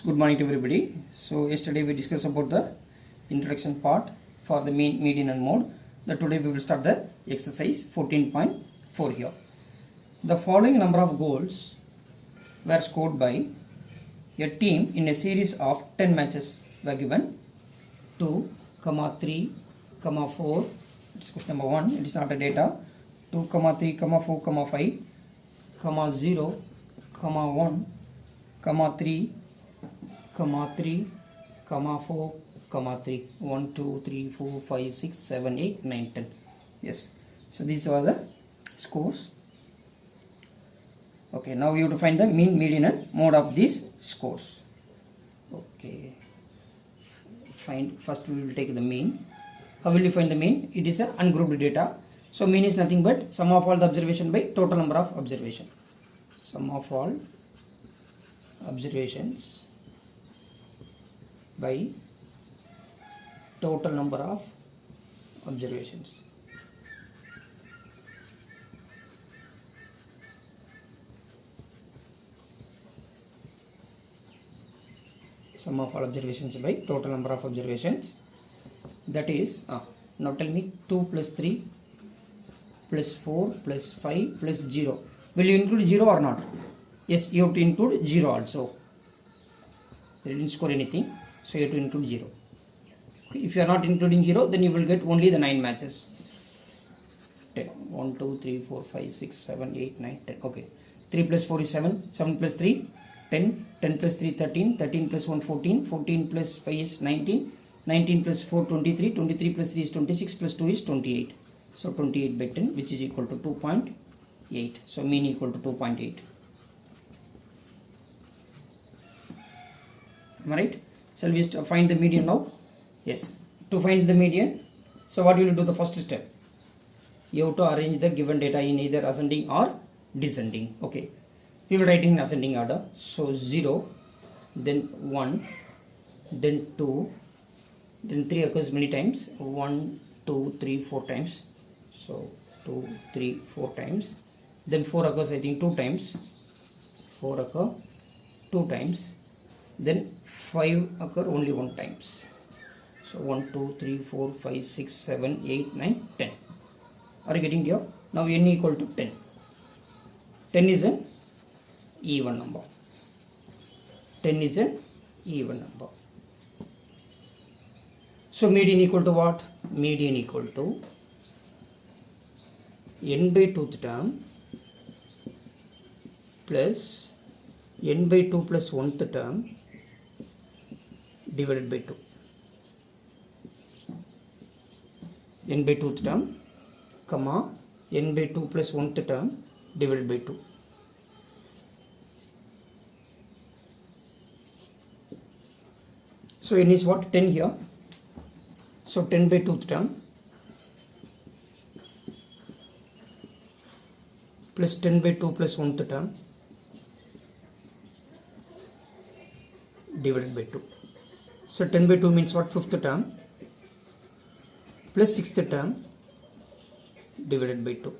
Good morning to everybody. So yesterday we discussed about the introduction part for the mean, median and mode. Today we will start the exercise 14.4 here. The following number of goals were scored by a team in a series of 10 matches were given 2, 3, 4. It's question number 1. It is not a data. 2, 3, 4, 5, 0, 1, 3, 3, 4, 3, 1, 2, 3, 4, 5, 6, 7, 8, 9, 10. Yes. So these are the scores. Okay. Now you have to find the mean, median and mode of these scores. Okay. First we will take the mean. How will you find the mean? It is a ungrouped data. So mean is nothing but sum of all the observation by total number of observation. Sum of all observations by total number of observations. Sum of all observations by total number of observations. That is, now tell me 2 plus 3 plus 4 plus 5 plus 0. Will you include 0 or not? Yes, you have to include 0 also. They didn't score anything, so you have to include 0. Okay. If you are not including 0, then you will get only the 9 matches. 10. 1, 2, 3, 4, 5, 6, 7, 8, 9, 10. Okay. 3 plus 4 is 7. 7 plus 3, 10. 10 plus 3, 13. 13 plus 1, 14. 14 plus 5 is 19. 19 plus 4, 23. 23 plus 3 is 26. Plus 2 is 28. So 28 by 10, which is equal to 2.8. So mean equal to 2.8. Am I right? Shall we find the median now? Yes. To find the median, so what will you do the first step? You have to arrange the given data in either ascending or descending. Okay. We will write in ascending order. So 0, then 1, then 2, then 3 occurs many times. 1, 2, 3, 4 times. So 2, 3, 4 times. Then 4 occurs I think 2 times. 4 occur 2 times. Then 5 occur only 1 times. So 1, 2, 3, 4, 5, 6, 7, 8, 9, 10. Are you getting here? Now n equal to 10. 10 is an even number. 10 is an even number. So median equal to what? Median equal to n by 2th term plus n by 2 plus 1th term divided by 2. N by 2th term, comma, n by 2 plus 1th term divided by 2. So n is what? 10 here. So 10 by 2th term plus 10 by 2 plus 1th term divided by 2. So 10 by 2 means what? 5th term plus 6th term divided by 2.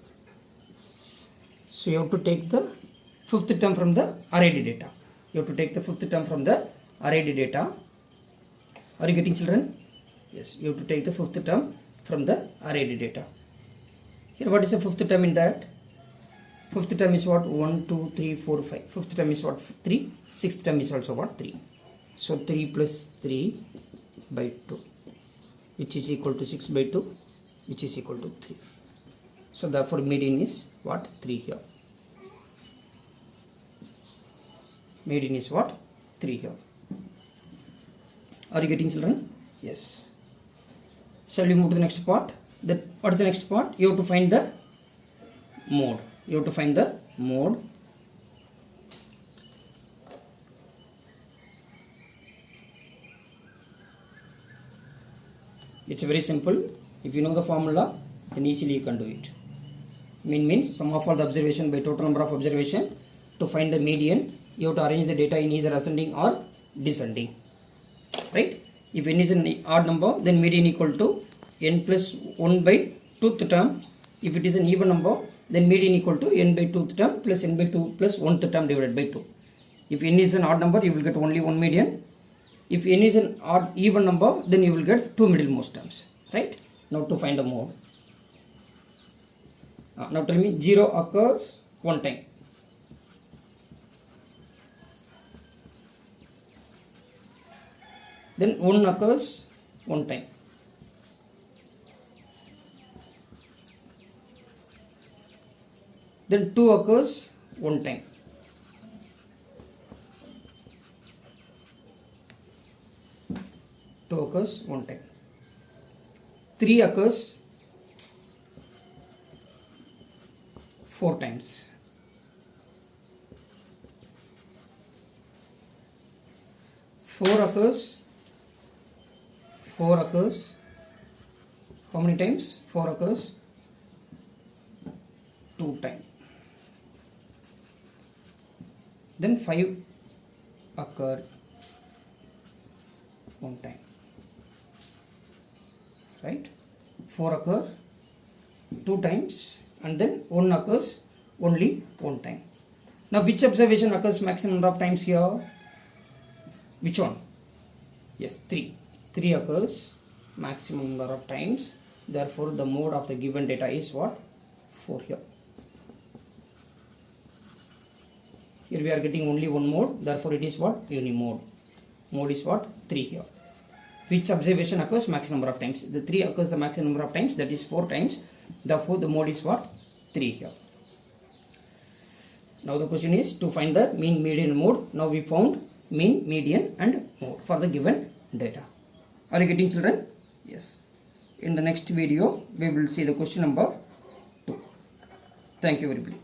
So you have to take the 5th term from the arrayed data. You have to take the 5th term from the arrayed data. Are you getting, children? Yes, you have to take the 5th term from the arrayed data. Here what is the 5th term in that? 5th term is what? 1, 2, 3, 4, 5. 5th term is what? 3. 6th term is also what? 3. So 3 plus 3 by 2, which is equal to 6 by 2, which is equal to 3. So therefore median is what? 3 here. Median is what? 3 here. Are you getting, children? Yes. Shall we move to the next part? What is the next part? You have to find the mode. You have to find the mode. It's very simple. If you know the formula, then easily you can do it. Mean means sum of all the observation by total number of observation. To find the median, you have to arrange the data in either ascending or descending. Right? If n is an odd number, then median equal to n plus 1 by 2th term. If it is an even number, then median equal to n by 2th term plus n by 2 plus 1th term divided by 2. If n is an odd number, you will get only one median. If n is an odd even number, then you will get two middlemost terms, right? Now to find the mode. Now tell me, 0 occurs one time. Then 1 occurs one time. Then 2 occurs one time. Occurs one time. 3 occurs 4 times. 4 occurs how many times? 4 occurs 2 times. Then 5 occur one time, right? 4 occur 2 times, and then 1 occurs only one time. Now which observation occurs maximum number of times here? Which one? Yes, 3. 3 occurs maximum number of times. Therefore the mode of the given data is what? 4 here. Here we are getting only one mode, therefore it is what? Unimode. Mode is what? 3 here. Which observation occurs maximum number of times? The 3 occurs the maximum number of times, that is 4 times. Therefore the mode is what? 3 here. Now the question is to find the mean, median, mode. Now we found mean, median and mode for the given data. Are you getting, children? Yes. In the next video we will see the question number 2. Thank you very much.